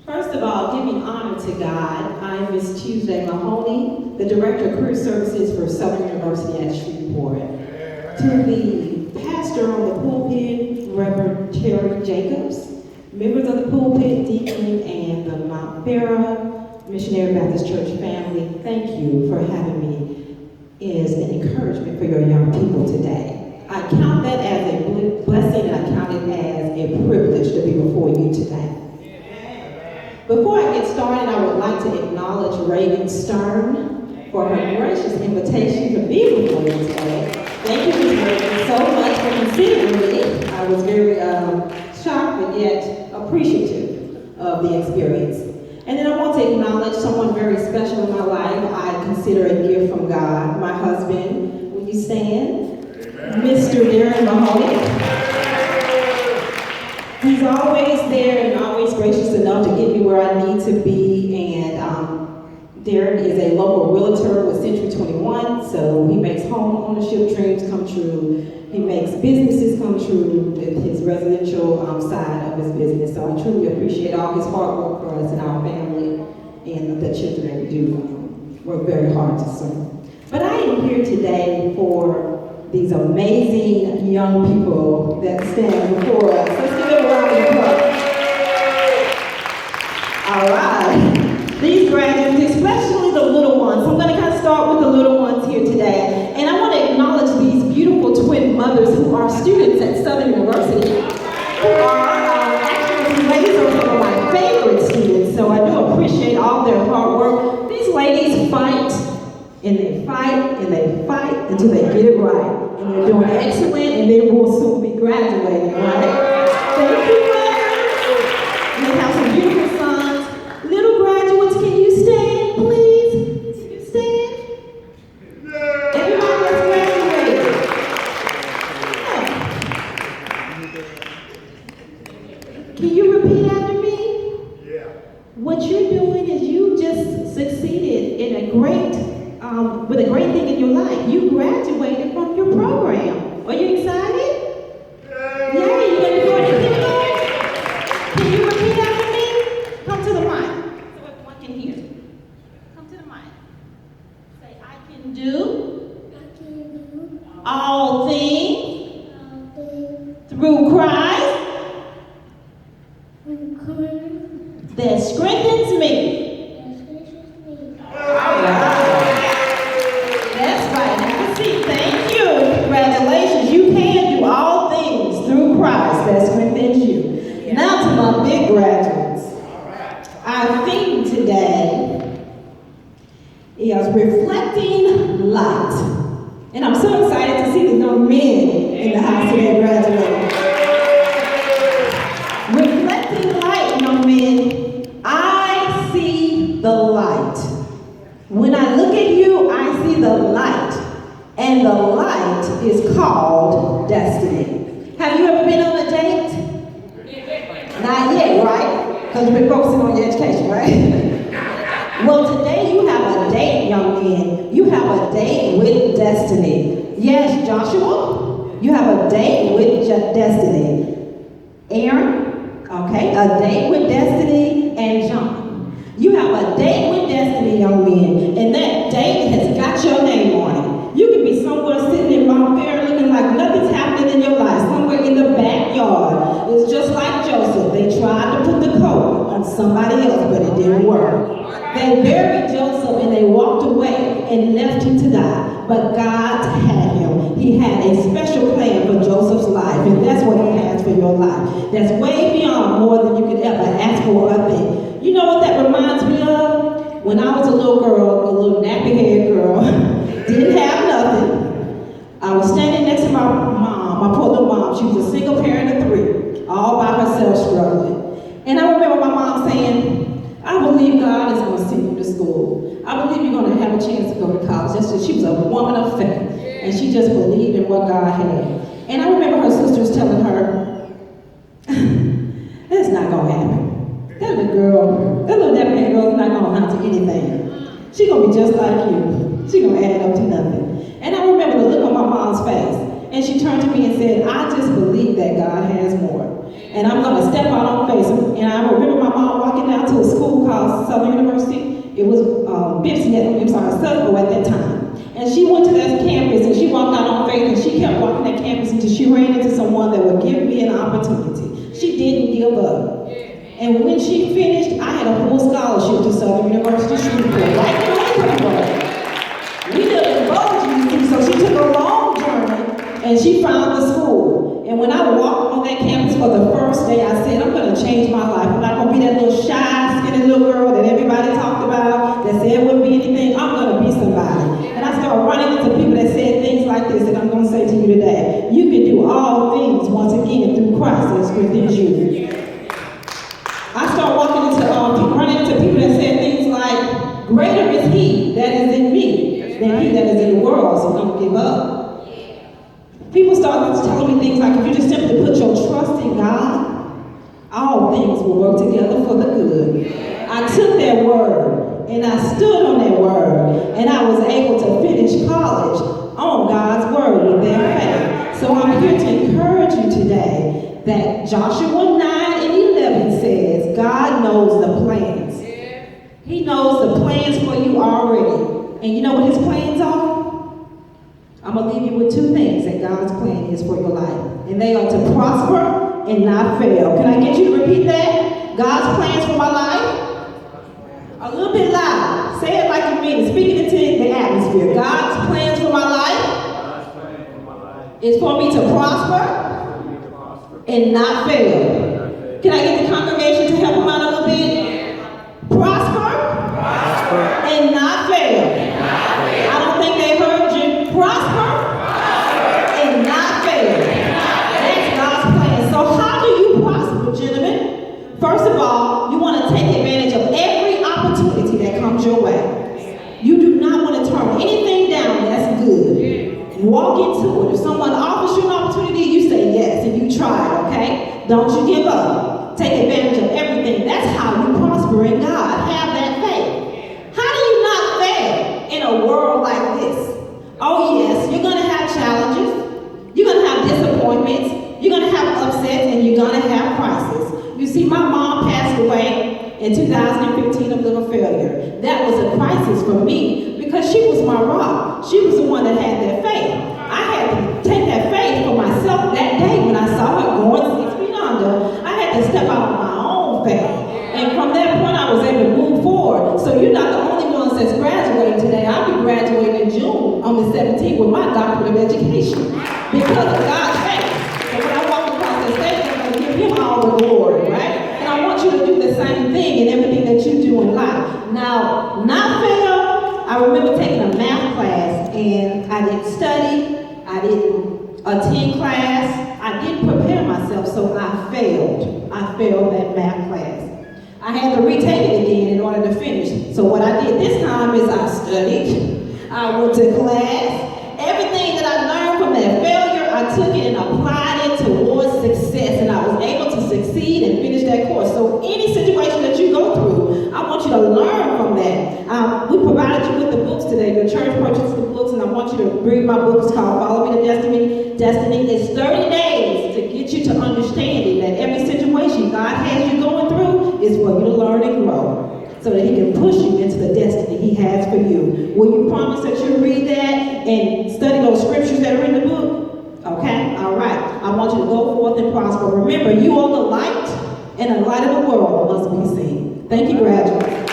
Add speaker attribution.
Speaker 1: First of all, giving honor to God, I'm Ms. Tuesday Mahoney, the Director of Career Services for Southern University at Shreveport. To the pastor on the pulpit, Reverend Terry Jacobs, members of the pulpit, deacon, and the Mount Vera Missionary Baptist Church family, thank you for having me as an encouragement for your young people today. I count that as a blessing, and I count it as a privilege to be before you today. Before I get started, I would like to acknowledge Reagan Stern for her gracious invitation to be before you today. Thank you, Ms. Reagan, so much for considering me. I was very shocked, but yet appreciative of the experience. And then I want to acknowledge someone very special in my life. I consider a gift from God, my husband. Will you stand? Mr. Darren Mahoney. He's always there and always gracious enough to get me where I need to be. And Darren is a local realtor with Century 21, so he makes home ownership dreams come true. He makes businesses come true with his residential side of his business. So I truly appreciate all his hard work for us and our family and the children that we do. Work very hard to serve. But I am here today for these amazing young people that stand before us. Let's give them a round of applause. All right. These graduates, especially the little ones. I'm going to kind of start with the little ones here today. And I want to acknowledge these beautiful twin mothers who are students at Southern University, who are actually, these ladies are some of my favorite students, so I do appreciate all their hard work. These ladies fight, and they fight, and they fight until they get it right. And they're doing excellent, and they will soon be graduating, right? Thank you, mothers. They have some beautiful sons. Little graduates, can you stand, please? Can you stand? Everybody that's graduated. Yeah. Can you repeat after me? Yeah. What you're doing is you just succeeded in a great with a great thing in your life. You graduated from your program. Are you excited? Yeah, you gonna go to kindergarten? Can you repeat after me? Come to the mic so everyone can hear. Come to the mic. Say, I can do all things through Christ that strengthens me. All right. Thank you. Congratulations. You can do all things through Christ that strengthens you. Now to my big graduates. Our theme today is reflecting light. And I'm so excited to see the young men in the house today graduating. Reflecting light, young men. I see the light. When I look at you, I see the light. And the light is called destiny. Have you ever been on a date? Not yet, right? Because you've been focusing on your education, right? Well, today you have a date, young men. You have a date with destiny. Yes, Joshua, you have a date with destiny. Aaron, okay, a date with destiny, and John. You have a date with destiny, young men, and that date has got your name on it. You can be somewhere sitting in Mount Vera looking like nothing's happening in your life, somewhere in the backyard. It's just like Joseph. They tried to put the coat on somebody else, but it didn't work. They buried Joseph and they walked away and left him to die. But God had him. He had a special plan for Joseph's life, and that's what he has for your life. That's way beyond more than you could ever ask for or think. You know what that reminds me of? When I was a little girl, a little nappy-haired girl, didn't have nothing. I was standing next to my mom, my poor little mom. She was a single parent of 3, all by herself struggling. And I remember my mom saying, I believe God is going to send you to school. I believe you're going to have a chance to go to college. She was a woman of faith, and she just believed in what God had. And I remember her sisters telling her, that's not going to happen. That little nappy-haired girl is not going to amount to anything. She's going to be just like you. She's going to add up to nothing. And I remember the look on my mom's face. And she turned to me and said, I just believe that God has more. And I'm going to step out on faith. And I remember my mom walking out to a Southern University. It was Suffolk at that time. And she went to that campus and she walked out on faith and she kept walking that campus until she ran into someone that would give me an opportunity. She didn't give up. And when she finished, I had a full scholarship to Southern University Shreveport, right in Lakewood. We live in Boulder, you see, so she took a long journey and she found the school. And when I walked on that campus for the first day, I said, I'm going to change my life. I'm not going to be that little shy, skinny little girl that everybody talked about, that said wouldn't be anything. I'm going to be somebody. And I started running into people that said things like this that I'm going to say to you today. You can do all things once again through Christ that's within you. I started running into people that said things like, greater is he that is in me than he that is in the world, so don't give up. People started telling me things like, if you just simply put your trust in God, all things will work together for the good. I took that word and I stood on that word and I was able to finish college on God's word with that faith. So I'm here to encourage you today that Joshua 9 and 11 says, God knows the plans. He knows the plans for you already. And you know what his plans are? I'm going to leave you with two things that God's plan is for your life. And they are to prosper and not fail. Can I get you to repeat that? God's plans for my life? A little bit loud. Say it like you mean it. Speak it into the atmosphere. God's plans for my life is for me to prosper and not fail. Can I get the congregation to help them out a little bit? Prosper and not fail. I don't think they heard you. Prosper and not fail. That's God's plan. So how do you prosper, gentlemen? First of all, you want to take advantage of every opportunity that comes your way. You do not want to turn anything down that's good. Walk into it. If someone offers you an opportunity, you say yes and you try it, okay? Don't you give up. Take advantage of everything. That's how you prosper in God. Have that faith. How do you not fail in a world like this? Oh yes, you're going to have challenges. You're going to have disappointments. You're going to have upsets and you're going to have crises. You see, my mom passed away in 2015 of liver failure. That was a crisis for me because she was my rock. She was the one that had that faith. I had to take that faith for myself that day when I saw her going 6 feet under. I had to step out on my own faith. And from that point, I was able to move forward. So you're not the only ones that's graduating today. I'll be graduating in June on the 17th with my doctorate of education because of God's faith. So when I walk across the stage, I'm going to give him all the glory, right? And I want you to do the same thing in everything that you do in life. Now, not fail, I remember taking a math class and I didn't study, I didn't attend class, I didn't prepare myself, so I failed. I failed that math class. I had to retake it again in order to finish. So what I did this time is I studied, I went to class, everything that I learned from that failure, I took it and applied it towards success, and I was able to succeed and finish that course. So any situation that you go through, I want you to learn from that. We provided you with the books today. Your church purchased the books, and I want you to read my book. It's called Follow Me to Destiny. Destiny is 30 days to get you to understanding that every situation God has you going through is for you to learn and grow, so that he can push you into the destiny he has for you. Will you promise that you'll read that and study those scriptures that are in the book? Okay? All right. I want you to go forth and prosper. Remember, you are the light, and the light of the world must be seen. Thank you, graduates.